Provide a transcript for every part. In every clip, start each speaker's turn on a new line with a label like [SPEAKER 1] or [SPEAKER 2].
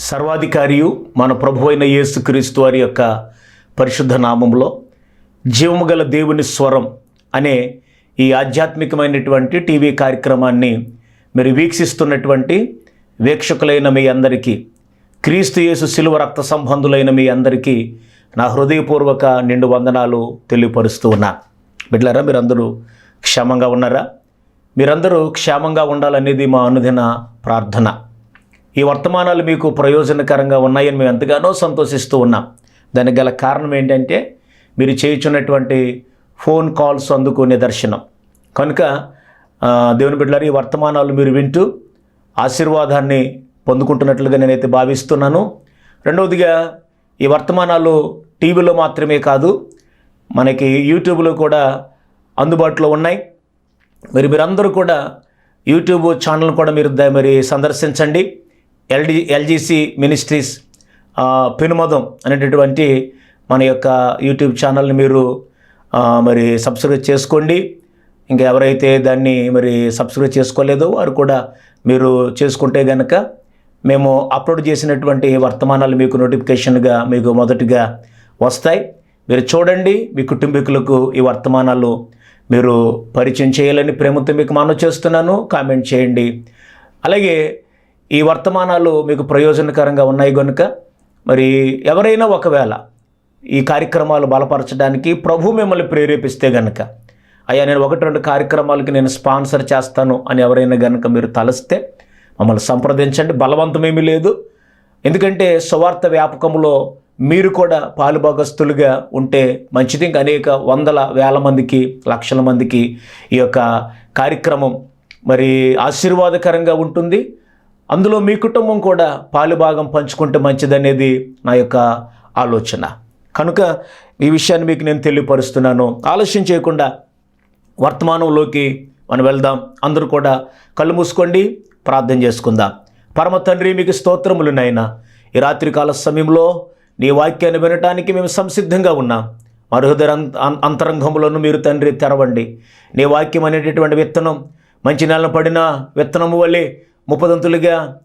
[SPEAKER 1] సర్వాధికారియు మన ప్రభువైన యేసుక్రీస్తు వారి యొక్క పరిశుద్ధ నామంలో జీవము గల దేవుని స్వరం అనే ఈ ఆధ్యాత్మికమైనటువంటి టీవీ కార్యక్రమాన్ని మీరు వీక్షిస్తున్నటువంటి వీక్షకులైన మీ అందరికీ, క్రీస్తు యేసు శిలువ రక్త సంబంధులైన మీ అందరికీ నా హృదయపూర్వక నిండు వందనాలు తెలియపరుస్తూ ఉన్నా. బిడ్డలారా, మీరందరూ క్షేమంగా ఉన్నారా? మీరందరూ క్షేమంగా ఉండాలనేది మా అనుదిన ప్రార్థన. ఈ వర్తమానాలు మీకు ప్రయోజనకరంగా ఉన్నాయని మేము ఎంతగానో సంతోషిస్తూ ఉన్నాం. దానికి గల కారణం ఏంటంటే మీరు చేయుచున్నటువంటి ఫోన్ కాల్స్ అందుకు నిదర్శనం. కనుక దేవుని బిడ్డలారా, ఈ వర్తమానాలు మీరు వింటూ ఆశీర్వాదాన్ని పొందుకుంటున్నట్లుగా నేనైతే భావిస్తున్నాను. రెండవదిగా, ఈ వర్తమానాలు టీవీలో మాత్రమే కాదు, మనకి యూట్యూబ్లో కూడా అందుబాటులో ఉన్నాయి. మీరందరూ కూడా యూట్యూబ్ ఛానల్ కూడా మీరు సందర్శించండి. ఎల్జీసీ మినిస్ట్రీస్ పెనుమదం అనేటటువంటి మన యొక్క యూట్యూబ్ ఛానల్ని మీరు సబ్స్క్రైబ్ చేసుకోండి. ఇంకా ఎవరైతే దాన్ని సబ్స్క్రైబ్ చేసుకోలేదో వారు కూడా మీరు చేసుకుంటే కనుక మేము అప్లోడ్ చేసినటువంటి వర్తమానాలు మీకు నోటిఫికేషన్గా మీకు మొదటిగా వస్తాయి. మీరు చూడండి, మీ కుటుంబీకులకు ఈ వర్తమానాలు మీరు పరిచయం చేయాలని ప్రేమతో మీకు మనవి చేస్తున్నాను. కామెంట్ చేయండి. అలాగే ఈ వర్తమానాలు మీకు ప్రయోజనకరంగా ఉన్నాయి కనుక ఎవరైనా ఒకవేళ ఈ కార్యక్రమాలు బలపరచడానికి ప్రభు మిమ్మల్ని ప్రేరేపిస్తే కనుక, అయ్యా నేను 1-2 కార్యక్రమాలకి నేను స్పాన్సర్ చేస్తాను అని ఎవరైనా కనుక మీరు తలస్తే మమ్మల్ని సంప్రదించండి. బలవంతమేమీ లేదు. ఎందుకంటే సువార్త వ్యాపకంలో మీరు కూడా పాలుభాగస్తులుగా ఉంటే మంచిది. ఇంకా అనేక వందల వేల మందికి, లక్షల మందికి ఈ యొక్క కార్యక్రమం ఆశీర్వాదకరంగా ఉంటుంది. అందులో మీ కుటుంబం కూడా పాలుభాగం పంచుకుంటే మంచిదనేది నా యొక్క ఆలోచన. కనుక ఈ విషయాన్ని మీకు నేను తెలియపరుస్తున్నాను. ఆలస్యం చేయకుండా వర్తమానంలోకి మనం వెళ్దాం. అందరూ కూడా కళ్ళు మూసుకోండి, ప్రార్థన చేసుకుందాం. పరమ తండ్రి, మీకు స్తోత్రములు నాయనా. ఈ రాత్రికాల సమయంలో నీ వాక్యాన్ని వినటానికి మేము సంసిద్ధంగా ఉన్నాం. మా హృదయ అంతరంగంలోనూ మీరు తండ్రి తెరవండి. నీ వాక్యం అనేటటువంటి విత్తనం మంచి నెలను పడిన విత్తనము వల్లే 30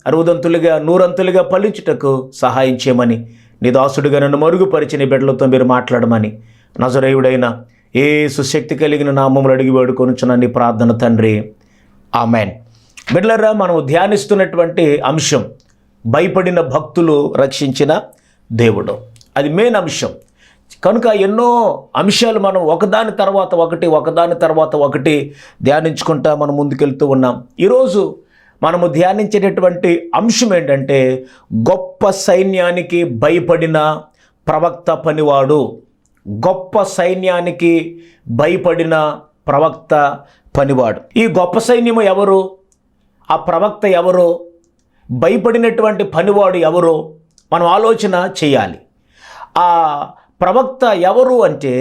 [SPEAKER 1] 60 100 ఫలించుటకు సహాయం చేయమని, నీ దాసుడిగా నన్ను మరుగుపరిచి నీ బిడ్డలతో మీరు మాట్లాడమని నజరేయుడైన యేసు శక్తి కలిగిన నామములు అడిగి వేడుకొనుచున్న నీ ప్రార్థన తండ్రి, ఆమెన్. బిడ్డలారా, మనం ధ్యానిస్తున్నటువంటి అంశం భయపడిన భక్తులు రక్షించిన దేవుడు. అది మెయిన్ అంశం. కనుక ఎన్నో అంశాలు మనం ఒకదాని తర్వాత ఒకటి ధ్యానించుకుంటా మనం ముందుకెళ్తూ ఉన్నాం. ఈరోజు మనము ధ్యానించేటటువంటి అంశం ఏంటంటే గొప్ప సైన్యానికి భయపడిన ప్రవక్త పనివాడు. గొప్ప సైన్యానికి భయపడిన ప్రవక్త పనివాడు. ఈ గొప్ప సైన్యము ఎవరు? ఆ ప్రవక్త ఎవరు? భయపడినటువంటి పనివాడు ఎవరు? మనం ఆలోచన చేయాలి. ఆ ప్రవక్త ఎవరు అంటే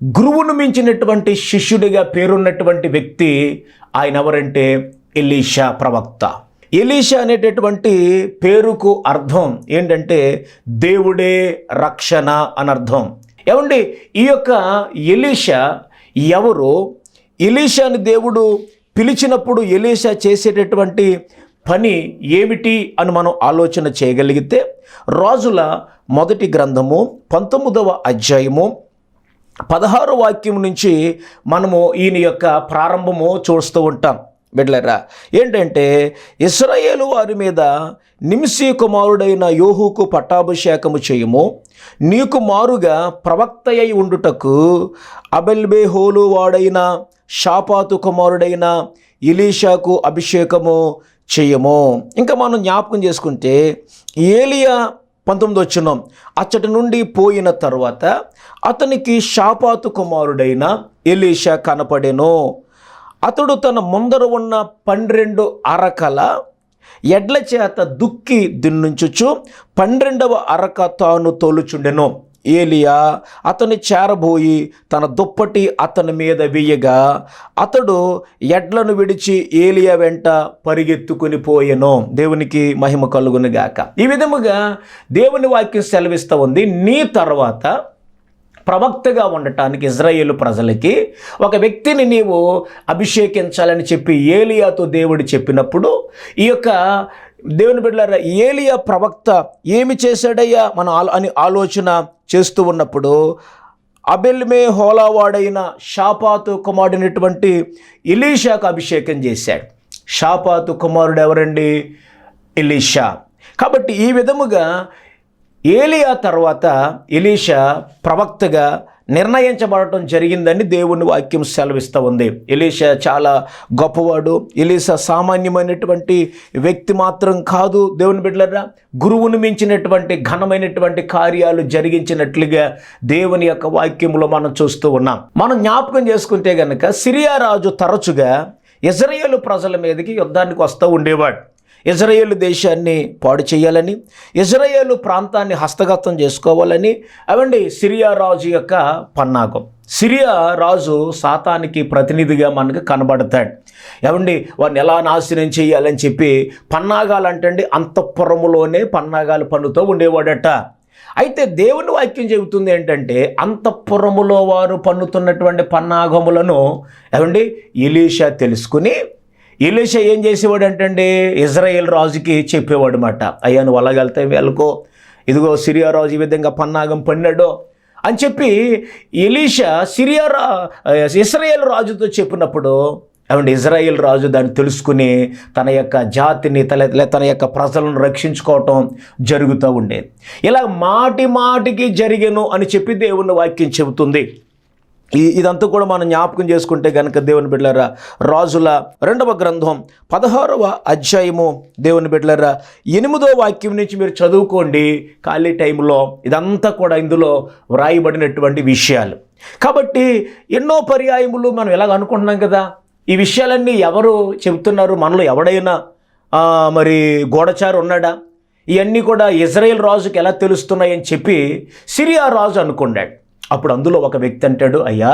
[SPEAKER 1] గురువును మించినటువంటి శిష్యుడిగా పేరున్నటువంటి వ్యక్తి. ఆయన ఎవరంటే ఎలీషా ప్రవక్త. ఎలీషా అనేటటువంటి పేరుకు అర్థం ఏంటంటే దేవుడే రక్షణ అని అర్థం. ఏమండి, ఈ యొక్క ఎలీషా ఎవరు? ఎలీషాని దేవుడు పిలిచినప్పుడు ఎలీషా చేసేటటువంటి పని ఏమిటి అని మనం ఆలోచన చేయగలిగితే, రాజుల మొదటి గ్రంథము 19వ అధ్యాయము 16వ వాక్యం నుంచి మనము ఈయన యొక్క ప్రారంభము చూస్తూ ఉంటాం. బిడ్డలారా, ఏంటంటే ఇశ్రాయేలు వారి మీద నిమ్షీ కుమారుడైన యోహుకు పట్టాభిషేకము చేయము, నీకు మారుగా ప్రవక్త అయి ఉండుటకు అబెల్బేహోలు వాడైన షాపాతు కుమారుడైన ఎలీషాకు అభిషేకము చేయము. ఇంకా మనం జ్ఞాపకం చేసుకుంటే ఏలియా 19వ వచనం, అచ్చటి నుండి పోయిన తర్వాత అతనికి షాపాతు కుమారుడైన ఎలీషా కనపడెను. అతడు తన ముందర ఉన్న 12 అరకల ఎడ్ల చేత దుక్కి దున్నుచుచు 12వ అరక తాను తోలుచుండెను. ఏలియా అతని చేరబోయి తన దుప్పటి అతని మీద వేయగా అతడు ఎడ్లను విడిచి ఏలియా వెంట పరిగెత్తుకుని పోయెను. దేవునికి మహిమ కలుగును గాక. ఈ విధముగా దేవుని వాక్యం సెలవిస్తూ ఉంది. నీ తర్వాత ప్రవక్తగా ఉండటానికి ఇజ్రాయేలు ప్రజలకి ఒక వ్యక్తిని నీవు అభిషేకించాలని చెప్పి ఏలియాతో దేవుడు చెప్పినప్పుడు ఈ యొక్క దేవుని బిడ్డలారా, ఏలియా ప్రవక్త ఏమి చేశాడయ్యా అని ఆలోచన చేస్తూ ఉన్నప్పుడు అబెల్మే హోలావాడైన షాపాతు కుమారుడైనటువంటి ఎలీషాకు అభిషేకం చేశాడు. షాపాతు కుమారుడు ఎవరండి? ఎలీషా. కాబట్టి ఈ విధముగా ఏలియా తర్వాత ఎలీషా ప్రవక్తగా నిర్ణయించబడటం జరిగిందని దేవుని వాక్యం సెలవిస్తూ ఉంది. ఎలీషా చాలా గొప్పవాడు. ఎలీషా సామాన్యమైనటువంటి వ్యక్తి మాత్రం కాదు. దేవుని బిడ్డలారా, గురువును మించినటువంటి ఘనమైనటువంటి కార్యాలు జరిగించినట్లుగా దేవుని యొక్క వాక్యంలో మనం చూస్తూ ఉన్నాం. మనం జ్ఞాపకం చేసుకుంటే గనక సిరియా రాజు తరచుగా ఇజ్రాయేలు ప్రజల మీదకి యుద్ధానికి వస్తూ ఉండేవాడు. ఇజ్రాయేలు దేశాన్ని పాడు చేయాలని, ఇజ్రాయేలు ప్రాంతాన్ని హస్తగతం చేసుకోవాలని అవండి సిరియా రాజు యొక్క పన్నాగం. సిరియా రాజు సాతానికి ప్రతినిధిగా మనకు కనబడతాడు. ఏమండి, వాడిని ఎలా నాశనం చేయాలని చెప్పి పన్నాగాలు అంటండి అంతఃపురములోనే పన్నాగాలు పన్నుతూ ఉండేవాడట. అయితే దేవుని వాక్యం చెబుతుంది ఏంటంటే, అంతఃపురములో వారు పన్నుతున్నటువంటి పన్నాగములను ఏమండి ఎలీషా తెలుసుకుని ఎలీషా ఏం చేసేవాడు అంటే ఇజ్రాయేల్ రాజుకి చెప్పేవాడు అన్నమాట. అయ్యా, నువ్వు అలాగెళ్తే వెళ్ళకో, ఇదిగో సిరియా రాజు ఈ విధంగా పన్నాగం పన్నాడు అని చెప్పి ఎలీషా ఇజ్రాయేల్ రాజుతో చెప్పినప్పుడు ఏమంటే ఇజ్రాయేల్ రాజు దాన్ని తెలుసుకుని తన యొక్క జాతిని తన యొక్క ప్రజలను రక్షించుకోవటం జరుగుతూ ఉండేది. ఇలా మాటికి జరిగెను అని చెప్పి దేవుని వాక్యం చెబుతుంది. ఇదంతా కూడా మనం జ్ఞాపకం చేసుకుంటే కనుక దేవుని బిడ్డలారా, రాజుల 2వ గ్రంథం 16వ అధ్యాయము దేవుని బిడ్డలారా 8వ వాక్యం నుంచి మీరు చదువుకోండి ఖాళీ టైంలో. ఇదంతా కూడా ఇందులో వ్రాయబడినటువంటి విషయాలు. కాబట్టి ఎన్నో పర్యాయములు మనం ఎలాగ అనుకుంటున్నాం కదా, ఈ విషయాలన్నీ ఎవరు చెబుతున్నారు? మనలో ఎవడైనా మరి గూఢచారు ఉన్నాడా? ఇవన్నీ కూడా ఇజ్రాయేల్ రాజుకి ఎలా తెలుస్తున్నాయని చెప్పి సిరియా రాజు అనుకున్నాడు. అప్పుడు అందులో ఒక వ్యక్తి అంటాడు, అయ్యా,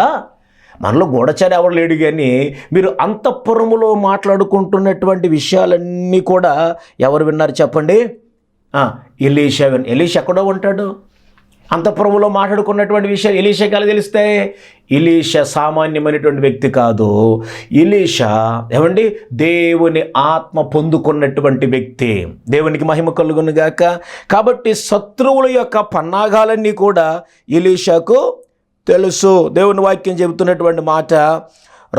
[SPEAKER 1] మనలో గూఢచారి ఎవరు లేడు, కానీ మీరు అంతఃపురములో మాట్లాడుకుంటున్నటువంటి విషయాలన్నీ కూడా ఎవరు విన్నారు చెప్పండి? ఎలీషా. ఎలీషా ఎక్కడో ఉంటాడు. అంతఃపురములో మాట్లాడుకున్నటువంటి విషయాలు ఎలీషాకి ఎలా తెలుస్తాయి? ఎలీషా సామాన్యమైనటువంటి వ్యక్తి కాదు. ఎలీషా ఏమండి దేవుని ఆత్మ పొందుకున్నటువంటి వ్యక్తి. దేవునికి మహిమ కలుగును గాక. కాబట్టి శత్రువుల యొక్క పన్నాగాలన్నీ కూడా ఎలీషాకు తెలుసు. దేవుని వాక్యం చెబుతున్నటువంటి మాట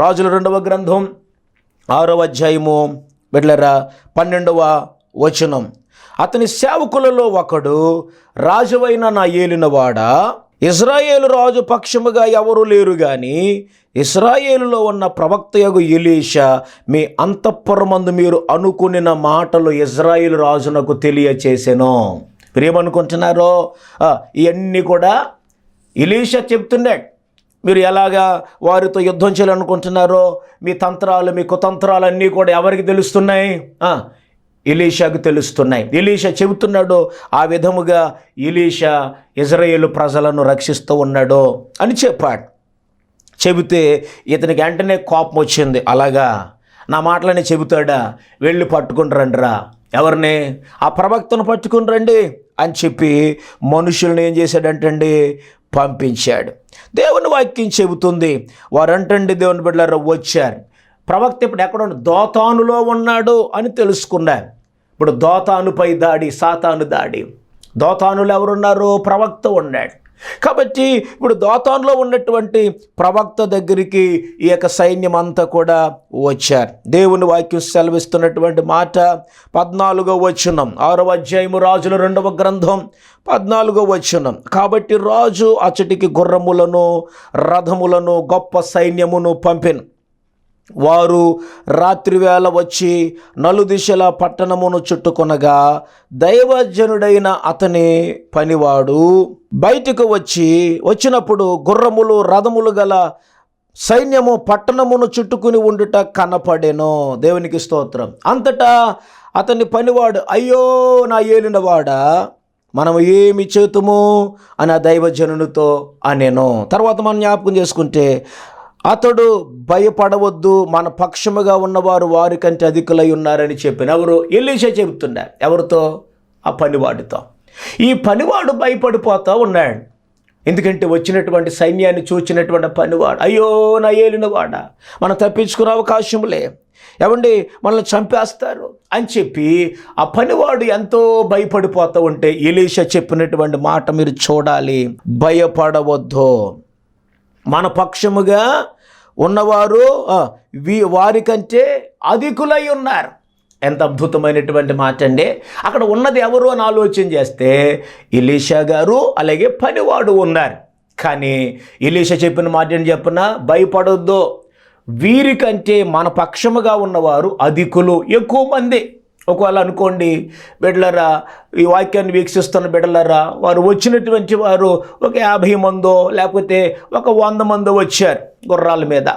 [SPEAKER 1] రాజుల 2వ గ్రంథం 6వ అధ్యాయము బిడ్డలారా 12వ వచనం. అతని సేవకులలో ఒకడు, రాజువైన నా ఏలినవాడా, ఇజ్రాయేలు రాజు పక్షముగా ఎవరు లేరు గాని ఇజ్రాయేలులో ఉన్న ప్రవక్తయగు ఎలీషా మీ అంతఃపురమందు మీరు అనుకునిన మాటలు ఇజ్రాయేలు రాజునకు తెలియచేసెను. మీరేమనుకుంటున్నారో ఇవన్నీ కూడా ఎలీషా చెప్తున్నాడు. మీరు ఎలాగా వారితో యుద్ధం చేయాలనుకుంటున్నారో మీ తంత్రాలు, మీ కుతంత్రాలన్నీ కూడా ఎవరికి తెలుస్తున్నాయి? ఎలీషాకు తెలుస్తున్నాయి. ఎలీషా చెబుతున్నాడు, ఆ విధముగా ఎలీషా ఇజ్రాయేలు ప్రజలను రక్షిస్తూ ఉన్నాడు అని చెప్పాడు. చెబితే ఇతనికి వెంటనే కోపం వచ్చింది. అలాగా నా మాటలని చెబుతాడా? వెళ్ళి పట్టుకుని రండిరా. ఎవరిని? ఆ ప్రవక్తను పట్టుకుని రండి అని చెప్పి మనుషుల్ని ఏం చేశాడంటండి? పంపించాడు. దేవుని వాక్యం చెబుతుంది, వారంటండి దేవుని బిడ్డలారా వచ్చారు. ప్రవక్త ఇప్పుడు ఎక్కడ దోతానులో ఉన్నాడు అని తెలుసుకున్నారు. ఇప్పుడు దోతానుపై దాడి, సాతాను దాడి. దోతానులో ఎవరున్నారు? ప్రవక్త ఉన్నాడు. కాబట్టి ఇప్పుడు దోతానులో ఉన్నటువంటి ప్రవక్త దగ్గరికి ఈ యొక్క సైన్యం అంతా కూడా వచ్చారు. దేవుని వాక్యం సెలవిస్తున్నటువంటి మాట 14వ వచనం 6వ అధ్యాయము రాజుల 2వ గ్రంథం 14వ వచనం. కాబట్టి రాజు అచ్చటికి గుర్రములను, రథములను, గొప్ప సైన్యమును పంపెను. వారు రాత్రివేళ వచ్చి నలుదిశల పట్టణమును చుట్టుకొనగా దైవజనుడైన అతని పనివాడు బయటకు వచ్చినప్పుడు గుర్రములు, రథములు గల సైన్యము పట్టణమును చుట్టుకుని ఉండుట కనపడెను. దేవునికి స్తోత్రం. అంతటా అతని పనివాడు, అయ్యో నా ఏలినవాడా, మనం ఏమి చేతుము అని ఆ దైవజనునితో అనెను. తర్వాత మనం జ్ఞాపకం చేసుకుంటే, అతడు భయపడవద్దు, మన పక్షముగా ఉన్నవారు వారి కంటే అధికులై ఉన్నారని చెప్పిన ఎవరు? ఎలీషా చెబుతున్నారు. ఎవరితో? ఆ పనివాడితో. ఈ పనివాడు భయపడిపోతూ ఉన్నాడు. ఎందుకంటే వచ్చినటువంటి సైన్యాన్ని చూచినటువంటి పనివాడు, అయ్యో నా ఏలినవాడా, మనం తప్పించుకునే అవకాశంలే, ఏమండి మనల్ని చంపేస్తారు అని చెప్పి ఆ పనివాడు ఎంతో భయపడిపోతూ ఉంటే ఎలీషా చెప్పినటువంటి మాట మీరు చూడాలి. భయపడవద్దు, మన పక్షముగా ఉన్నవారు వారికంటే అధికులై ఉన్నారు. ఎంత అద్భుతమైనటువంటి మాట అండి. అక్కడ ఉన్నది ఎవరు అని ఆలోచన చేస్తే ఎలీషా గారు అలాగే పనివాడు ఉన్నారు. కానీ ఎలీషా చెప్పిన మాట ఏంటి చెప్పిన, భయపడొద్దు, వీరికంటే మన పక్షముగా ఉన్నవారు అధికులు, ఎక్కువ మంది. ఒకవేళ అనుకోండి బిడ్డలారా, ఈ వాక్యాన్ని వీక్షిస్తున్న బిడ్డలారా, వారు వచ్చినటువంటి వారు ఒక 50 మందో లేకపోతే ఒక 100 మందో వచ్చారు గుర్రాల మీద.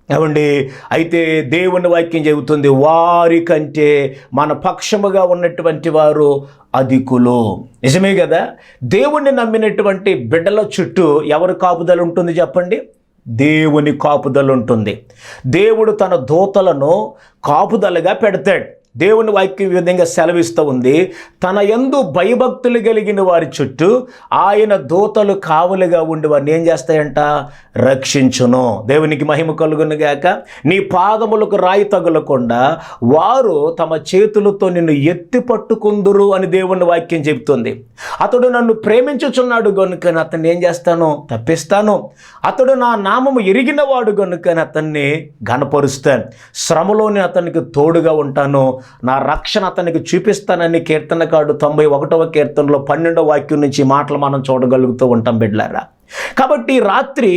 [SPEAKER 1] ఏమండి, అయితే దేవుని వాక్యం చెబుతుంది వారికంటే మన పక్షముగా ఉన్నటువంటి వారు అధికులు. నిజమే కదా. దేవుణ్ణి నమ్మినటువంటి బిడ్డల చుట్టూ ఎవరి కాపుదల ఉంటుంది చెప్పండి? దేవుని కాపుదల ఉంటుంది. దేవుడు తన దూతలను కాపుదలగా పెడతాడు. దేవుని వాక్యం ఈ విధంగా సెలవిస్తూ ఉంది, తన యందు భయభక్తులు కలిగిన వారి చుట్టూ ఆయన దూతలు కావలిగా ఉండి వారిని ఏం చేస్తాయంట? రక్షించును. దేవునికి మహిమ కలుగును గాక. నీ పాదములకు రాయి తగులకుండా వారు తమ చేతులతో నిన్ను ఎత్తి పట్టుకుందురు అని దేవుని వాక్యం చెబుతుంది. అతడు నన్ను ప్రేమించుచున్నాడు గనుక అతన్ని ఏం చేస్తాను? తప్పిస్తాను. అతడు నా నామము ఎరిగిన వాడు గనుక అతన్ని ఘనపరుస్తాను. శ్రమలోని అతనికి తోడుగా ఉంటాను, నా రక్షణ అతనికి చూపిస్తానని కీర్తనకారుడు 91వ కీర్తనలో 12వ వాక్యం నుంచి మాటలు మనం చూడగలుగుతూ ఉంటాం బిడ్డలారా. కాబట్టి రాత్రి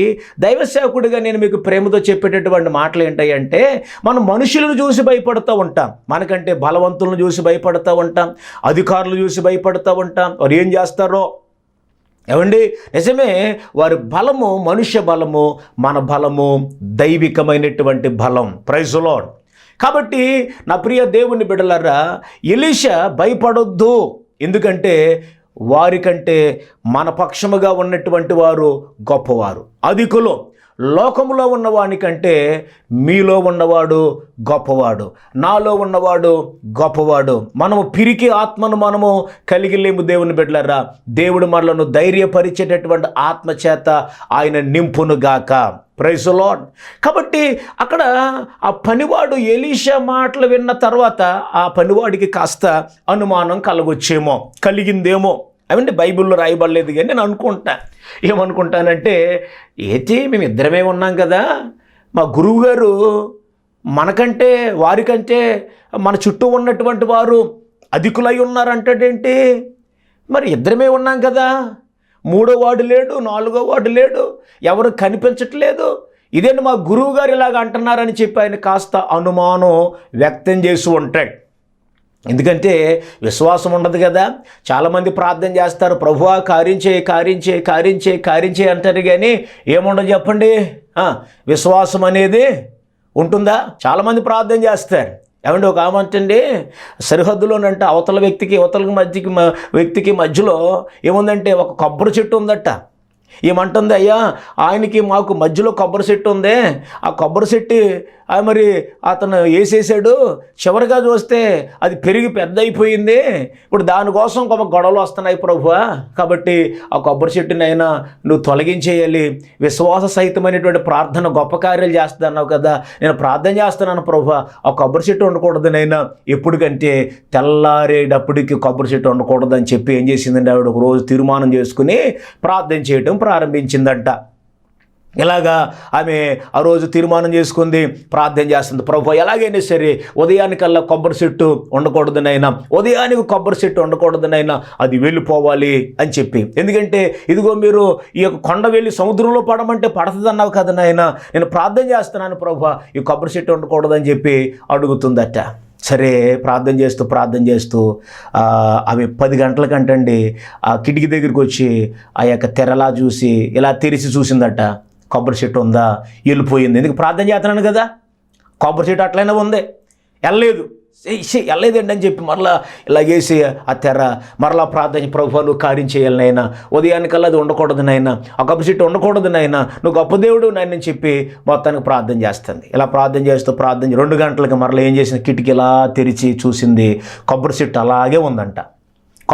[SPEAKER 1] దైవసేవకుడిగా నేను మీకు ప్రేమతో చెప్పేటటువంటి మాటలు ఏంటంటే, మనం మనుషులను చూసి భయపడుతూ ఉంటాం, మనకంటే బలవంతులను చూసి భయపడుతూ ఉంటాం, అధికారులు చూసి భయపడుతూ ఉంటాం. వారు ఏం చేస్తారో ఏమండి, నిజమే, వారి బలము మనుష్య బలము, మన బలము దైవికమైనటువంటి బలం. Praise the Lord. కాబట్టి నా ప్రియ దేవుని బిడ్డలారా, ఎలీషా భయపడొద్దు, ఎందుకంటే వారికంటే మన పక్షముగా ఉన్నటువంటి వారు గొప్పవారు, అధికులు. లోకములో ఉన్నవానికంటే మీలో ఉన్నవాడు గొప్పవాడు, నాలో ఉన్నవాడు గొప్పవాడు. మనము పిరికి ఆత్మను మనము కలిగి లేము దేవుని బిడ్డలారా. దేవుడు మనలను ధైర్యపరిచేటటువంటి ఆత్మ చేత ఆయన నింపునుగాక. Praise the Lord. కాబట్టి అక్కడ ఆ పనివాడు ఎలీషా మాటలు విన్న తర్వాత ఆ పనివాడికి కాస్త అనుమానం కలగొచ్చేమో, కలిగిందేమో. అవండి బైబిల్లో రాయబడలేదు, కానీ నేను ఏమనుకుంటానంటే, మేము ఇద్దరమే ఉన్నాం కదా, మా గురువు గారు మనకంటే వారికంటే మన చుట్టూ ఉన్నటువంటి వారు అధికులై ఉన్నారంటాడేంటి? మరి ఇద్దరమే ఉన్నాం కదా, 3వ వాడు లేడు, 4వ వాడు లేడు, ఎవరు కనిపించట్లేదు, ఇదేంటి మా గురువు గారు ఇలాగ అంటున్నారని చెప్పి ఆయన కాస్త అనుమానం వ్యక్తం చేసి ఉంటాడు. ఎందుకంటే విశ్వాసం ఉండదు కదా. చాలామంది ప్రార్థన చేస్తారు, ప్రభువా కార్యం చేయి, కార్యం చేయి, కార్యం చేయి, కార్యం చేయి అంటారు, కానీ ఏముండదు చెప్పండి? విశ్వాసం అనేది ఉంటుందా? చాలామంది ప్రార్థన చేస్తారు. ఏమంటే ఒక ఆమంటండి, సరిహద్దులోనంట అవతల వ్యక్తికి మధ్యలో ఏముందంటే ఒక కొబ్బరి చెట్టు ఉందట. ఏమంటుంది, అయ్యా ఆయనకి మాకు మధ్యలో కొబ్బరి చెట్టు ఉంది, ఆ కొబ్బరి చెట్టు మరి అతను వేసేసాడు, చివరిగా చూస్తే అది పెరిగి పెద్ద అయిపోయింది, ఇప్పుడు దానికోసం ఒక గొడవలు వస్తున్నాయి ప్రభువా, కాబట్టి ఆ కొబ్బరి చెట్టునైనా నువ్వు తొలగించేయాలి. విశ్వాస సహితమైనటువంటి ప్రార్థన గొప్ప కార్యాలు చేస్తున్నావు కదా, నేను ప్రార్థన చేస్తున్నాను ప్రభువా, ఆ కొబ్బరి చెట్టు ఉండకూడదు నైనా, ఎప్పటికంటే తెల్లారేటప్పటికి కొబ్బరి చెట్టు ఉండకూడదని చెప్పి ఏం చేసిందండి, ఆవిడ ఒక రోజు తీర్మానం చేసుకుని ప్రార్థన చేయడం ప్రారంభించిందంట. ఇలాగా ఆమె ఆ రోజు తీర్మానం చేసుకుంది, ప్రార్థన చేస్తుంది, ప్రభు ఎలాగైనా సరే ఉదయానికల్లా కొబ్బరి చెట్టు ఉండకూడదునైనా, ఉదయానికి కొబ్బరి చెట్టు ఉండకూడదునైనా, అది వెళ్ళిపోవాలి అని చెప్పి. ఎందుకంటే ఇదిగో మీరు ఈ యొక్క కొండ వెళ్ళి సముద్రంలో పడమంటే పడుతుంది అన్నావు కదా నాయనా, నేను ప్రార్థన చేస్తున్నాను ప్రభు, ఈ కొబ్బరి చెట్టు ఉండకూడదని చెప్పి అడుగుతుందట. సరే ప్రార్థన చేస్తూ ఆమె 10 గంటలకంటండి ఆ కిటికీ దగ్గరికి వచ్చి ఆ యొక్క తెరలా చూసి ఇలా తెరిచి చూసిందట, కొబ్బరి చెట్టు ఉందా? వెళ్ళిపోయింది. ఎందుకు? ప్రార్థన చేస్తున్నాను కదా, కొబ్బరి చెట్టు అట్లయినా ఉంది, వెళ్ళలేదండి అని చెప్పి మరలా ఇలాగేసి ఆ తెర మరలా ప్రార్థన, ప్రభు నువ్వు కార్యం చేయాలి నాయనా, ఉదయానికల్లా అది ఉండకూడదు నాయనా, ఆ కొబ్బరి చెట్టు ఉండకూడదు నాయనా, నువ్వు గొప్ప దేవుడు నాయన చెప్పి మొత్తానికి ప్రార్థన చేస్తుంది. ఇలా ప్రార్థన చేస్తూ 2 గంటలకి మరలా ఏం చేసిన, కిటికీ ఇలా తెరిచి చూసింది, కొబ్బరి చెట్టు అలాగే ఉందంట.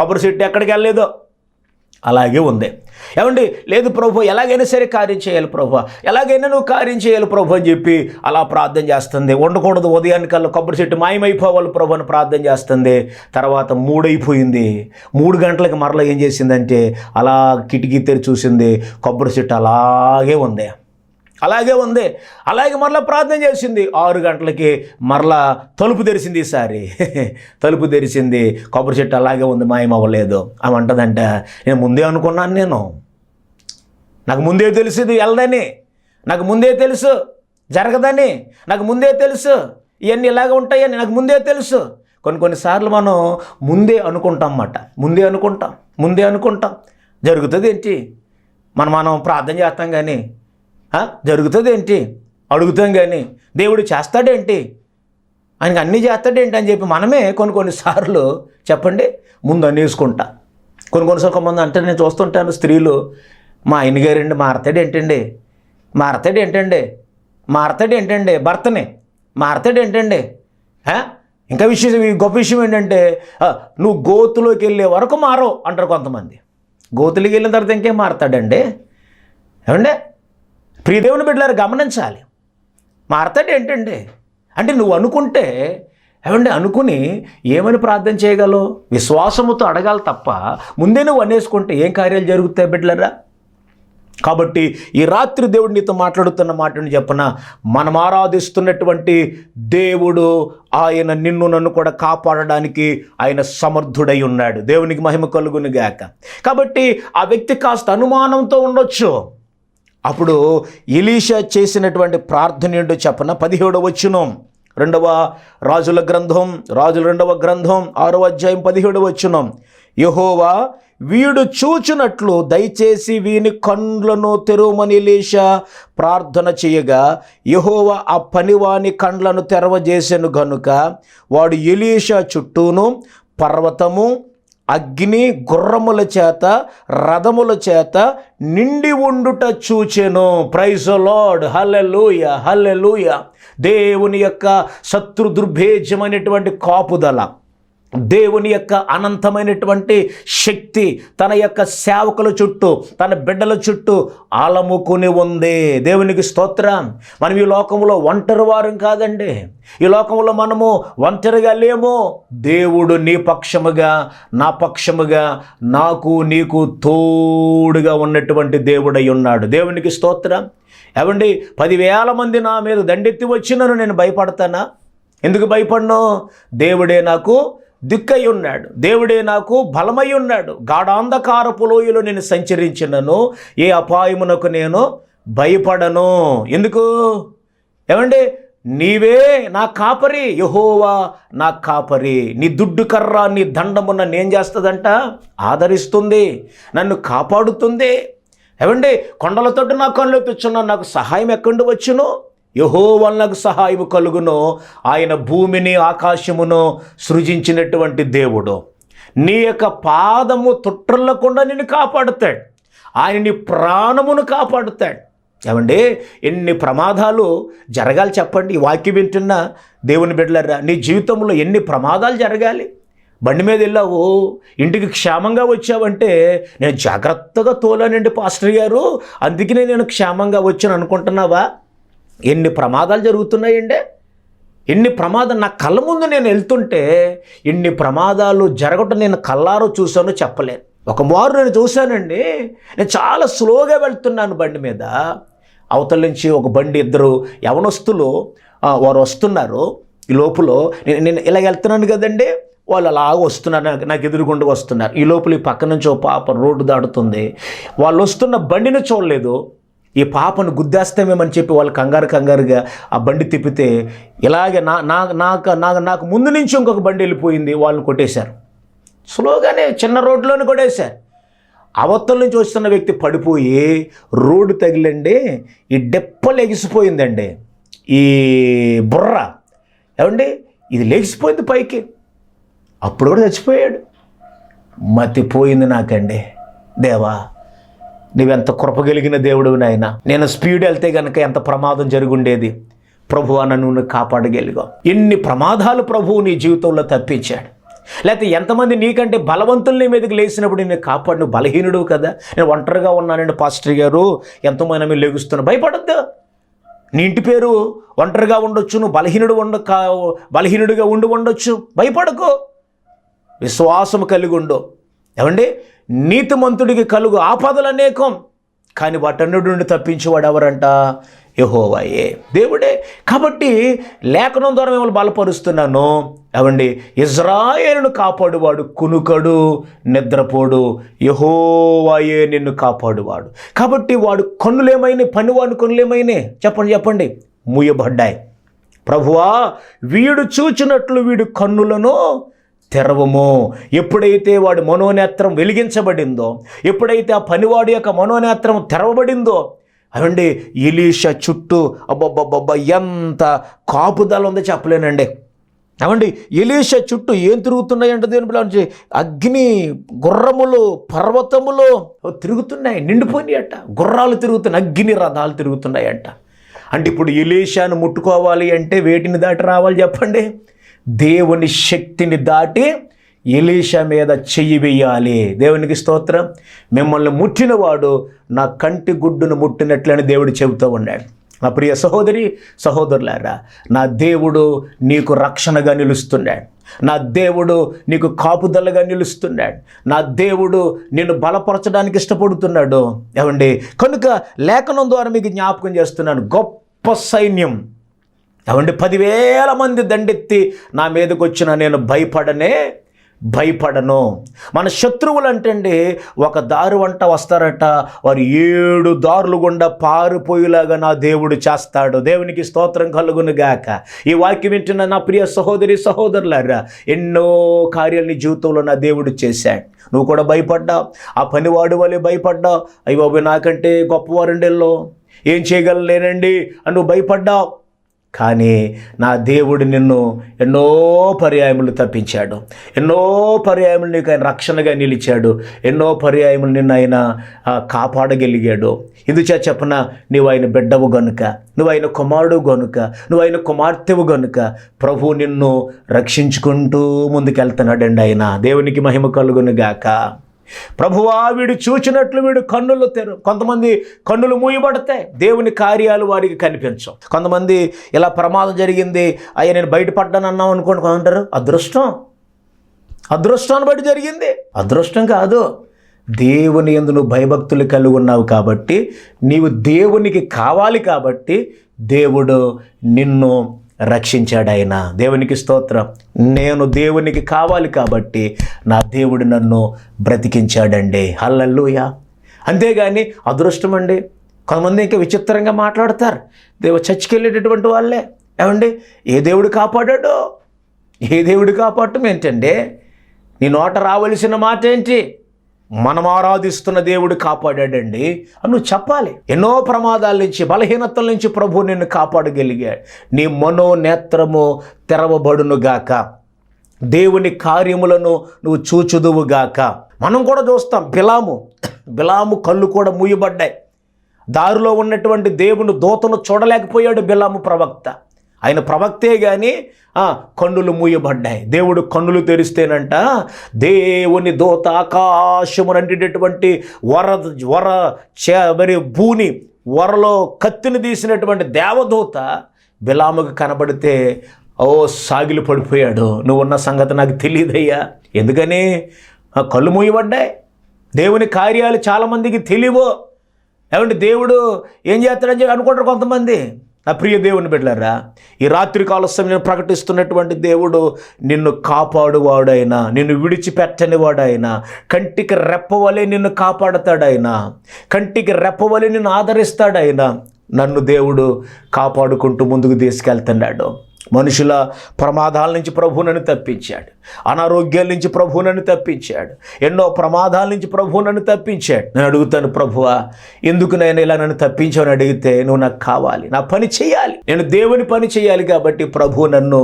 [SPEAKER 1] కొబ్బరి చెట్టు ఎక్కడికి వెళ్ళలేదు, అలాగే ఉంది. ఏమండి, లేదు ప్రభు ఎలాగైనా సరే కార్యం చేయాలి ప్రభు, ఎలాగైనా నువ్వు కార్యం చేయాలి ప్రభు అని చెప్పి అలా ప్రార్థన చేస్తుంది. ఉండకూడదు, ఉదయానికల్లా కొబ్బరి చెట్టు మాయమైపోవాలి ప్రభు అని ప్రార్థన చేస్తుంది. తర్వాత 3 అయిపోయింది. 3 గంటలకు మరలా ఏం చేసిందంటే అలా కిటికీ తెరిచి చూసింది, కొబ్బరి చెట్టు అలాగే ఉంది. అలాగే మరలా ప్రార్థన చేసింది. 6 గంటలకి మరలా తలుపు తెరిచింది. ఈసారి తలుపు తెరిచింది, కొబ్బరి చెట్టు అలాగే ఉంది, మాయమవ్వలేదు. ఆమె అంటదంట, నేను ముందే అనుకున్నాను, నాకు ముందే తెలుసు ఇది వెళ్ళదని, నాకు ముందే తెలుసు జరగదని, నాకు ముందే తెలుసు ఇవన్నీ ఇలాగ ఉంటాయని నాకు ముందే తెలుసు. కొన్నిసార్లు మనం ముందే అనుకుంటాం అన్నమాట. ముందే అనుకుంటాం జరుగుతుంది ఏంటి, మనం ప్రార్థన చేస్తాం కానీ జరుగుతుంది ఏంటి అడుగుతాం కానీ దేవుడు చేస్తాడేంటి, ఆయనకి అన్నీ చేస్తాడేంటి అని చెప్పి మనమే కొన్నిసార్లు చెప్పండి ముందు అనేసుకుంటా. కొన్నిసార్లు కొంతమంది అంటే నేను చూస్తుంటాను, స్త్రీలు మా ఆయన గారండి మారతాడేంటండి భర్తనే మారతాడేంటండి. ఇంకా గొప్ప విషయం ఏంటంటే నువ్వు గోతులోకి వెళ్ళే వరకు మారవు అంటారు కొంతమంది. గోతులోకి వెళ్ళిన తర్వాత ఇంకేం మారతాడండి? ఏమండే ప్రియదేవుని బిడ్డలారు గమనించాలి. మారతాడేంటండి అంటే నువ్వు అనుకుంటే, ఏమండి అనుకుని ఏమని ప్రార్థన చేయగలవు? విశ్వాసముతో అడగాలి తప్ప ముందే నువ్వు అనేసుకుంటే ఏం కార్యాలు జరుగుతాయి బిడ్డలరా? కాబట్టి ఈ రాత్రి దేవుడు నీతో మాట్లాడుతున్న మాటని చెప్పన, మనం ఆరాధిస్తున్నటువంటి దేవుడు ఆయన నిన్ను నన్ను కూడా కాపాడడానికి ఆయన సమర్థుడై ఉన్నాడు. దేవునికి మహిమ కలుగును గాక. కాబట్టి ఆ వ్యక్తి కాస్త అనుమానంతో ఉండొచ్చు. అప్పుడు ఎలీషా చేసినటువంటి ప్రార్థన ఏంటో చెప్పన, 17వ వచనం, రాజుల 2వ గ్రంథం 6వ అధ్యాయం 17వ వచనం. యెహోవా వీడు చూచునట్లు దయచేసి వీని కండ్లను తెరవమని ఎలీషా ప్రార్థన చేయగా యెహోవా ఆ పనివాని కండ్లను తెరవజేసెను గనుక వాడు ఎలీషా చుట్టూను పర్వతము, అగ్ని, గుర్రముల చేత, రథముల చేత నిండి ఉండుట చూచెను. ప్రైజ్ ది లార్డ్, హల్లెలూయా హల్లెలూయా. దేవుని యొక్క శత్రు దుర్భేద్యమైనటువంటి కాపుదల, దేవుని యొక్క అనంతమైనటువంటి శక్తి తన యొక్క సేవకుల చుట్టూ, తన బిడ్డల చుట్టూ ఆలముకుని ఉంది. దేవునికి స్తోత్రం. మనం ఈ లోకంలో ఒంటరి వారం కాదండి. ఈ లోకంలో మనము ఒంటరిగా లేము. దేవుడు నీ పక్షముగా, నా పక్షముగా, నాకు నీకు తోడుగా ఉన్నటువంటి దేవుడై ఉన్నాడు. దేవునికి స్తోత్రం. ఏమండి 10,000 మంది నా మీద దండెత్తి వచ్చినను నేను భయపడతానా? ఎందుకు భయపడను? దేవుడే నాకు దిక్కై ఉన్నాడు, దేవుడే నాకు బలమై ఉన్నాడు. గాఢాంధకారపు లోయలో నేను సంచరించినను ఏ అపాయమునకు నేను భయపడను. ఎందుకు? ఏమండి నీవే నా కాపరి, యెహోవా నా కాపరి. నీ దుడ్డు కర్ర, నీ దండము నన్ను ఏం చేస్తుందంట? ఆదరిస్తుంది, నన్ను కాపాడుతుంది. ఏమండి కొండలతోటి నా కళ్ళు తెచ్చున్నాను, నాకు సహాయం ఎక్కడి వచ్చును? యెహోవా నాకు సహాయము కలుగును. ఆయన భూమిని ఆకాశమును సృజించినటువంటి దేవుడు. నీ యొక్క పాదము తొట్టిల్లకుండా నిన్ను కాపాడుతాడు. ఆయన నీ ప్రాణమును కాపాడుతాడు. ఏమండి ఎన్ని ప్రమాదాలు జరగాలి చెప్పండి. ఈ వాక్యం వింటున్న దేవుని బిడ్డలారా, నీ జీవితంలో ఎన్ని ప్రమాదాలు జరగాలి? బండి మీద వెళ్ళావు, ఇంటికి క్షేమంగా వచ్చావంటే నేను జాగ్రత్తగా తోలానండి పాస్టర్ గారు, అందుకనే నేను క్షేమంగా వచ్చాను అనుకుంటున్నావా? ఎన్ని ప్రమాదాలు జరుగుతున్నాయండి, ఎన్ని ప్రమాదాలు నా కళ్ళ ముందు నేను వెళ్తుంటే ఎన్ని ప్రమాదాలు జరగటం నేను కళ్ళారో చూశానో చెప్పలేను. ఒక మారు నేను చూశానండి, నేను చాలా స్లోగా వెళ్తున్నాను బండి మీద. అవతల నుంచి ఒక బండి, 2 యవనస్తులు వారు వస్తున్నారు. ఈ లోపల నేను ఇలా వెళ్తున్నాను కదండి, వాళ్ళు అలాగ వస్తున్నారు, నాకు ఎదురుగుండా వస్తున్నారు. ఈ లోపల ఈ పక్క నుంచి ఓ పాప రోడ్డు దాటుతుంది. వాళ్ళు వస్తున్న బండిని చూడలేదు, ఈ పాపను గుద్దేస్తామేమని చెప్పి వాళ్ళు కంగారుగా ఆ బండి తిప్పితే ఇలాగే నాకు ముందు నుంచి ఇంకొక బండి వెళ్ళిపోయింది, వాళ్ళని కొట్టేశారు. స్లోగానే చిన్న రోడ్లోనే కొట్టేశారు. అవతల నుంచి వస్తున్న వ్యక్తి పడిపోయి రోడ్డు తగిలండి, ఈ డెప్పలు ఎగిసిపోయిందండి, ఈ బుర్ర ఏమండి ఇది లెగిసిపోయింది పైకి. అప్పుడు కూడా చచ్చిపోయాడు. మతిపోయింది నాకండి. దేవా నువ్వెంత కృపగలిగిన దేవుడు నాయన. నేను స్పీడ్ వెళ్తే కనుక ఎంత ప్రమాదం జరుగుండేది. ప్రభువా నన్ను కాపాడగలిగావు. ఎన్ని ప్రమాదాలు ప్రభువు నీ జీవితంలో తప్పించాడు. లేకపోతే ఎంతమంది నీకంటే బలవంతులు నీ మీదకి లేచినప్పుడు నేను కాపాడు, నువ్వు బలహీనుడు కదా, నేను ఒంటరిగా ఉన్నానండి పాస్టర్ గారు, ఎంతోమంది మీరు లెగుస్తున్నా, భయపడద్దు. నీ ఇంటి పేరు ఒంటరిగా ఉండొచ్చు, నువ్వు బలహీనుడిగా ఉండొచ్చు, భయపడకు. విశ్వాసము కలిగి ఉండు. ఏమండి, నీతిమంతుడికి కలుగు ఆపదలు అనేకం, కానీ వాటన్నిటి నుండి తప్పించేవాడు ఎవరంట? యెహోవాయే, దేవుడే. కాబట్టి లేఖనం ద్వారా మిమ్మల్ని బలపరుస్తున్నాను. ఏమండి, ఇజ్రాయేలును కాపాడువాడు కునుకడు, నిద్రపోడు, యెహోవాయే నిన్ను కాపాడువాడు. కాబట్టి వాడు కన్నులేమైనాయి, పనివాడు కన్నులేమైనాయి, చెప్పండి, మూయబడ్డాయి. ప్రభువా, వీడు చూచినట్లు వీడు కన్నులను తెరవము. ఎప్పుడైతే వాడి మనోనేత్రం వెలిగించబడిందో, ఎప్పుడైతే ఆ పనివాడి యొక్క మనోనేత్రం తెరవబడిందో, అవండి ఎలీషా చుట్టూ అబ్బబ్బబ్బబ్బా ఎంత కాపుదల ఉందో చెప్పలేనండి. అవండి ఎలీషా చుట్టూ ఏం తిరుగుతున్నాయంటే దేని పిల్లలు, అగ్ని, గుర్రములు, పర్వతములు తిరుగుతున్నాయి, నిండిపోయినాయట. గుర్రాలు తిరుగుతున్నాయి, అగ్ని రథాలు తిరుగుతున్నాయంట. అంటే ఇప్పుడు ఎలీషాను ముట్టుకోవాలి అంటే వేటిని దాటి రావాలి చెప్పండి? దేవుని శక్తిని దాటి ఎలీషా మీద చెయ్యి వేయాలి. దేవునికి స్తోత్రం. మిమ్మల్ని ముట్టినవాడు నా కంటి గుడ్డును ముట్టినట్లని దేవుడు చెబుతూ ఉన్నాడు. నా ప్రియ సహోదరి సహోదరులారా, నా దేవుడు నీకు రక్షణగా నిలుస్తున్నాడు. నా దేవుడు నీకు కాపుదలగా నిలుస్తున్నాడు. నా దేవుడు నిన్ను బలపరచడానికి ఇష్టపడుతున్నాడు. ఏమండి, కనుక లేఖనం ద్వారా మీకు జ్ఞాపకం చేస్తున్నాను, గొప్ప సైన్యం, ఏమండి 10,000 మంది దండెత్తి నా మీదకి వచ్చిన నేను భయపడను. మన శత్రువులు అంటే ఒక దారి వంట వస్తారట, వారు 7 దారులు గుండా పారిపోయేలాగా నా దేవుడు చేస్తాడు. దేవునికి స్తోత్రం కలుగును గాక. ఈ వాక్యం వింటున్న నా ప్రియ సహోదరి సహోదరులారా, ఎన్నో కార్యాలు నీ జీవితంలో నా దేవుడు చేశాడు. నువ్వు కూడా భయపడ్డావు, ఆ పనివాడు వలె భయపడ్డావు. అయ్య బాబు, నాకంటే గొప్పవారుండెల్లో ఏం చేయగలలేనండి అని నువ్వు భయపడ్డావు. కానీ నా దేవుడు నిన్ను ఎన్నో పర్యాయములు తప్పించాడు, ఎన్నో పర్యాయములు నీకు ఆయన రక్షణగా నిలిచాడు, ఎన్నో పర్యాయములు నిన్ను ఆయన కాపాడగలిగాడు. ఇందుచే చెప్పన, నువ్వు ఆయన బిడ్డవు గనుక, నువ్వు ఆయన కుమారుడు గనుక, నువ్వు ఆయన కుమార్తెవు గనుక ప్రభు నిన్ను రక్షించుకుంటూ ముందుకెళ్తున్నాడండి ఆయన. దేవునికి మహిమ కలుగును గాక. ప్రభువా, వీడు చూచినట్లు వీడు కన్నులు కొంతమంది కన్నులు మూయబడతాయి, దేవుని కార్యాలు వారికి కనిపించవు. కొంతమంది ఇలా ప్రమాదం జరిగింది, అయ్యా నేను బయటపడ్డాను అన్నాం అనుకోండి, కొంటారు అదృష్టాన్ని బట్టి జరిగింది. అదృష్టం కాదు, దేవుని యందు నువ్వు భయభక్తులు కలిగి ఉన్నావు కాబట్టి, నీవు దేవునికి కావాలి కాబట్టి దేవుడు నిన్ను రక్షించాడు ఆయన. దేవునికి స్తోత్రం. నేను దేవునికి కావాలి కాబట్టి నా దేవుడు నన్ను బ్రతికించాడండి. హల్లెలూయా. అంతేగాని అదృష్టం అండి. కొంతమంది ఇంకా విచిత్రంగా మాట్లాడతారు, చర్చికి వెళ్ళేటటువంటి వాళ్ళే. ఏమండి, ఏ దేవుడు కాపాడాడో, ఏ దేవుడు కాపాడటం ఏంటండి? నీ నోట రావలసిన మాట ఏంటి? మనం ఆరాధిస్తున్న దేవుడు కాపాడాడండి అని నువ్వు చెప్పాలి. ఎన్నో ప్రమాదాల నుంచి, బలహీనతల నుంచి ప్రభు నిన్ను కాపాడగలిగాడు. నీ మనోనేత్రము తెరవబడునుగాక, దేవుని కార్యములను నువ్వు చూచుదువుగాక. మనం కూడా చూస్తాం, బిలాము కళ్ళు కూడా మూయబడ్డాయి. దారిలో ఉన్నటువంటి దేవుని దూతను చూడలేకపోయాడు బిలాము ప్రవక్త. ఆయన ప్రవక్తే కానీ కన్నులు మూయబడ్డాయి. దేవుడు కన్నులు తెరిస్తేనంట, దేవుని దూత ఆకాశమునంటినటువంటి మరి భూని వరలో కత్తిని తీసినటువంటి దేవదూత బిలాముకు కనబడితే సాగిలు పడిపోయాడు. నువ్వున్న సంగతి నాకు తెలియదయ్యా. ఎందుకని? కళ్ళు మూయబడ్డాయి. దేవుని కార్యాలు చాలామందికి తెలియవు. ఏమంటే దేవుడు ఏం చేస్తాడని చెప్పి అనుకుంటారు కొంతమంది. నా ప్రియ దేవుని బిడ్డలారా, ఈ రాత్రికాల సమయం ప్రకటిస్తున్నటువంటి దేవుడు నిన్ను కాపాడువాడైనా, నిన్ను విడిచిపెట్టనివాడైనా, కంటికి రెప్పవలే నిన్ను కాపాడతాడైనా, కంటికి రెప్పవలే నిన్ను ఆదరిస్తాడైనా. నన్ను దేవుడు కాపాడుకుంటూ ముందుకు తీసుకెళ్తున్నాడు. మనుషుల ప్రమాదాల నుంచి ప్రభు నన్ను తప్పించాడు, అనారోగ్యాల నుంచి ప్రభు నన్ను తప్పించాడు, ఎన్నో ప్రమాదాల నుంచి ప్రభు నన్ను తప్పించాడు. నేను అడుగుతాను, ప్రభువా ఎందుకు నేను ఇలా నన్ను తప్పించావని అడిగితే, నువ్వు నాకు కావాలి, నా పని చేయాలి, నేను దేవుని పని చేయాలి కాబట్టి ప్రభు నన్ను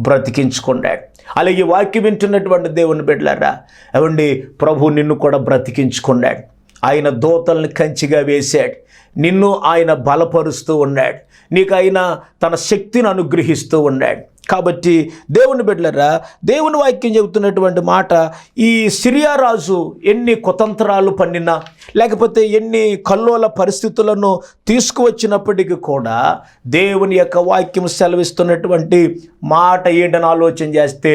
[SPEAKER 1] బ్రతికించుకున్నాడు. అలాగే వాక్యం వింటున్నటువంటి దేవుని బిడ్డలారా, ఏమండి, ప్రభు నిన్ను కూడా బ్రతికించుకున్నాడు. ఆయన దూతల్ని కంచిగా వేశాడు, నిన్ను ఆయన బలపరుస్తూ ఉన్నాడు, నీకు ఆయన తన శక్తిని అనుగ్రహిస్తూ ఉన్నాడు. కాబట్టి దేవుని బిడ్డలారా, దేవుని వాక్యం చెబుతున్నటువంటి మాట, ఈ సిరియా రాజు ఎన్ని కుతంత్రాలు పన్నినా, లేకపోతే ఎన్ని కల్లోల పరిస్థితులను తీసుకువచ్చినప్పటికీ కూడా దేవుని యొక్క వాక్యం సెలవిస్తున్నటువంటి మాట ఏంటని ఆలోచన చేస్తే,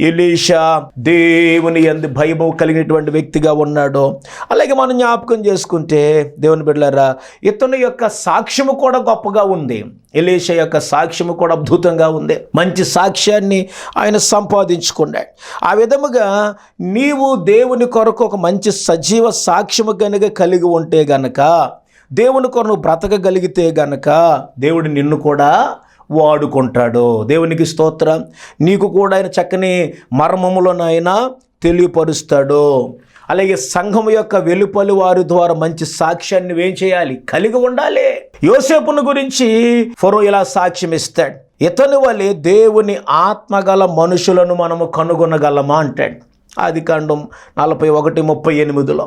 [SPEAKER 1] ఎలీషా దేవుని యందు భయము కలిగినటువంటి వ్యక్తిగా ఉన్నాడు. అలాగే మనం జ్ఞాపకం చేసుకుంటే దేవుని బిడ్డలారా, ఇతని యొక్క సాక్ష్యము కూడా గొప్పగా ఉంది. ఎలీషా యొక్క సాక్ష్యము కూడా అద్భుతంగా ఉంది. మంచి సాక్ష్యాన్ని ఆయన సంపాదించుకున్నాడు. ఆ విధముగా నీవు దేవుని కొరకు ఒక మంచి సజీవ సాక్ష్యము కనుక కలిగి ఉంటే గనక, దేవుని కొరకు బ్రతకగలిగితే గనక, దేవుడు నిన్ను కూడా వాడుకుంటాడు. దేవునికి స్తోత్రం. నీకు కూడా ఆయన చక్కని మర్మములను ఆయన తెలియపరుస్తాడు. అలాగే సంఘం యొక్క వెలుపలి వారి ద్వారా మంచి సాక్ష్యాన్ని ఏం చేయాలి? కలిగి ఉండాలి. యోసేపును గురించి ఫరో ఇలా సాక్ష్యం ఇస్తాడు, ఇతని వలె దేవుని ఆత్మగల మనుషులను మనము కనుగొనగలమా అంటాడు. ఆదికాండం 41:38.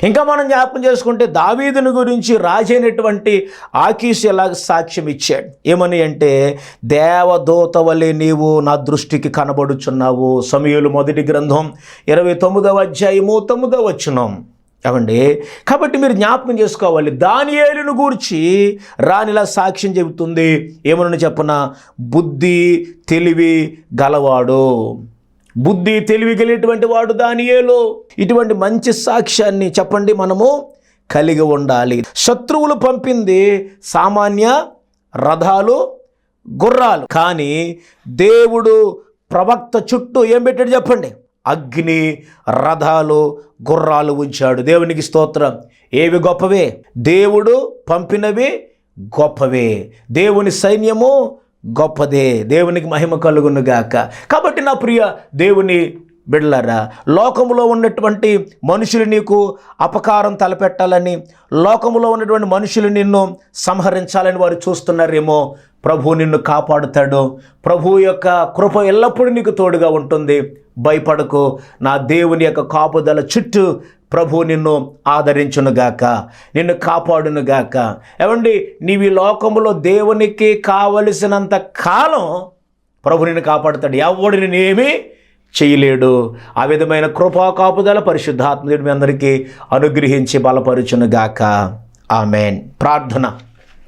[SPEAKER 1] ఇంకా మనం జ్ఞాపకం చేసుకుంటే దావీదుని గురించి రాజైనటువంటి ఆకీషు ఎలాగ సాక్ష్యం ఇచ్చాడు. ఏమని అంటే, దేవదూత వలె నీవు నా దృష్టికి కనబడుచున్నావు. సమూయేలు మొదటి గ్రంథం 29:9. ఏమండి, కాబట్టి మీరు జ్ఞాపకం చేసుకోవాలి, దానియేలును గూర్చి రాణిలా సాక్ష్యం చెబుతుంది. ఏమని చెప్పన, బుద్ధి తెలివి గలవాడు, బుద్ధి తెలివి కలిగినటువంటి వాడు దానియేలు. ఇటువంటి మంచి సాక్ష్యాన్ని చెప్పండి మనము కలిగి ఉండాలి. శత్రువులు పంపింది సామాన్య రథాలు, గుర్రాలు, కానీ దేవుడు ప్రవక్త చుట్టూ ఏం పెట్టాడు చెప్పండి? అగ్ని, రథాలు, గుర్రాలు ఉంచాడు. దేవునికి స్తోత్రం. ఏవి గొప్పవే? దేవుడు పంపినవి గొప్పవే. దేవుని సైన్యము గొప్పదే. దేవునికి మహిమ కలుగును గాక. కాబట్టి నా ప్రియ దేవుని బిడ్డలారా, లోకములో ఉన్నటువంటి మనుషులు నీకు అపకారం తలపెట్టాలని, లోకములో ఉన్నటువంటి మనుషులు నిన్ను సంహరించాలని వారు చూస్తున్నారేమో, ప్రభు నిన్ను కాపాడుతాడు. ప్రభు యొక్క కృప ఎల్లప్పుడూ నీకు తోడుగా ఉంటుంది. భయపడకు. నా దేవుని యొక్క కాపుదల చుట్టూ ప్రభు నిన్ను ఆదరించునుగాక, నిన్ను కాపాడునుగాక. ఏమండి, నీవి లోకములో దేవునికి కావలసినంత కాలం ప్రభు నిన్ను కాపాడుతాడు. ఎవడు నిన్ను ఏమీ చేయలేడు. ఆ విధమైన కృపా కాపుదల పరిశుద్ధాత్ముడు మీ అందరికీ అనుగ్రహించి బలపరుచునుగాక. ఆమెన్. ప్రార్థన.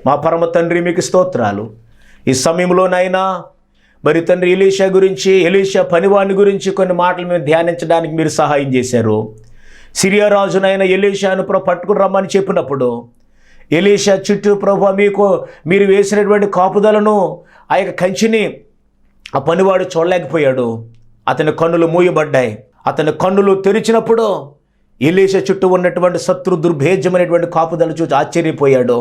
[SPEAKER 1] మా పరమ తండ్రి, మీకు స్తోత్రాలు. ఈ సమయంలోనైనా మరి తండ్రి, ఎలీషా గురించి, ఎలీషా పనివాని గురించి కొన్ని మాటలు మేము ధ్యానించడానికి మీరు సహాయం చేశారు. సిరియా రాజునైనా ఎలీషాను పట్టుకుని రమ్మని చెప్పినప్పుడు ఎలీషా చుట్టూ ప్రభు మీరు వేసినటువంటి కాపుదలను, ఆ యొక్క కంచిని ఆ పనివాడు చూడలేకపోయాడు. అతని కన్నులు మూయబడ్డాయి. అతని కన్నులు తెరిచినప్పుడు ఎలీషా చుట్టూ ఉన్నటువంటి శత్రు దుర్భేద్యమైనటువంటి కాపుదలు చూసి ఆశ్చర్యపోయాడు.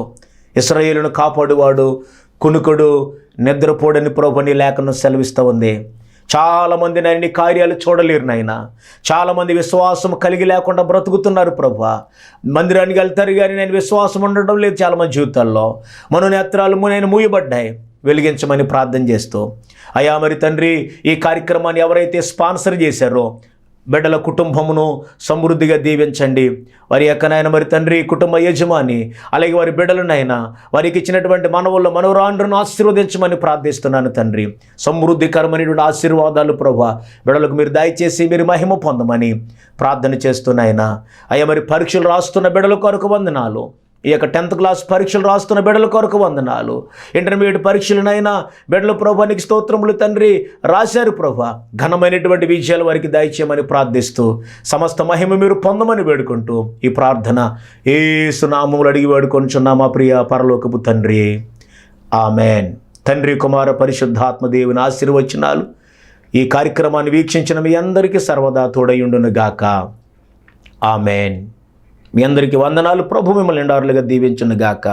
[SPEAKER 1] ఇశ్రాయేలును కాపాడువాడు కునుకుడు నిద్రపోడని ప్రభు నీ లేఖనం సెలవిస్తూ ఉంది. చాలామంది నాయన కార్యాలు చూడలేరు నాయన. చాలామంది విశ్వాసం కలిగి లేకుండా బ్రతుకుతున్నారు ప్రభు. మందిరానికి వెళ్తారు కానీ నేను విశ్వాసం ఉండడం లేదు చాలామంది జీవితాల్లో. మనోనేత్రాలు నేను మూయబడ్డాయి. వెలిగించమని ప్రార్థన చేస్తూ, అయ్యా మరి తండ్రి, ఈ కార్యక్రమాన్ని ఎవరైతే స్పాన్సర్ చేశారో బిడ్డల కుటుంబమును సమృద్ధిగా దీవించండి. వారి యొక్క నాయన మరి తండ్రి కుటుంబ యజమాని, అలాగే వారి బిడ్డలనైనా వారికి ఇచ్చినటువంటి మనవుల్లో మనవరాండ్రను ఆశీర్వదించమని ప్రార్థిస్తున్నాను తండ్రి. సమృద్ధికరమైనటువంటి ఆశీర్వాదాలు ప్రభా బిడ్డలకు మీరు దయచేసి మీరు మహిమ పొందమని ప్రార్థన చేస్తున్నాయినా. అయ్యా మరి పరీక్షలు రాస్తున్న బిడ్డల కొరకు వందనాలు. ఈ యొక్క 10th క్లాస్ పరీక్షలు రాస్తున్న బిడ్డల కొరకు వందనాలు. ఇంటర్మీడియట్ పరీక్షలనైనా బిడ్డల ప్రభునికి స్తోత్రములు తండ్రి రాశారు ప్రభా. ఘనమైనటువంటి విజయాలు వారికి దయచేయమని ప్రార్థిస్తూ సమస్త మహిమ మీరు పొందమని వేడుకుంటూ ఈ ప్రార్థన యేసు నామములో అడిగి వేడుకొనుచున్నా మా ప్రియ పరలోకపు తండ్రి. ఆమెన్. తండ్రి, కుమార, పరిశుద్ధాత్మ దేవుని ఆశీర్వచనాలు ఈ కార్యక్రమాన్ని వీక్షించిన మీ అందరికీ సర్వదా తోడయుండును గాక. ఆమెన్. మీ అందరికీ వందనాలు. ప్రభు మిమ్మల్ని నిండారులుగా దీవించును గాక.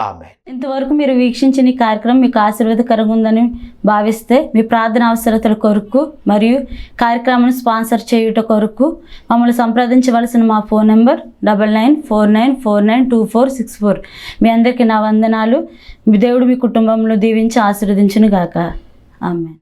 [SPEAKER 1] ఆమేన్.
[SPEAKER 2] ఇంతవరకు మీరు వీక్షించిన ఈ కార్యక్రమం మీకు ఆశీర్వాదకరంగా ఉందని భావిస్తే మీ ప్రార్థన అవసరతల కొరకు మరియు కార్యక్రమాన్ని స్పాన్సర్ చేయుట కొరకు మమ్మల్ని సంప్రదించవలసిన మా ఫోన్ నెంబర్ 9949492464. మీ అందరికీ నా వందనాలు. దేవుడు మీ కుటుంబంలో దీవించి ఆశీర్వదించును గాక. ఆమేన్.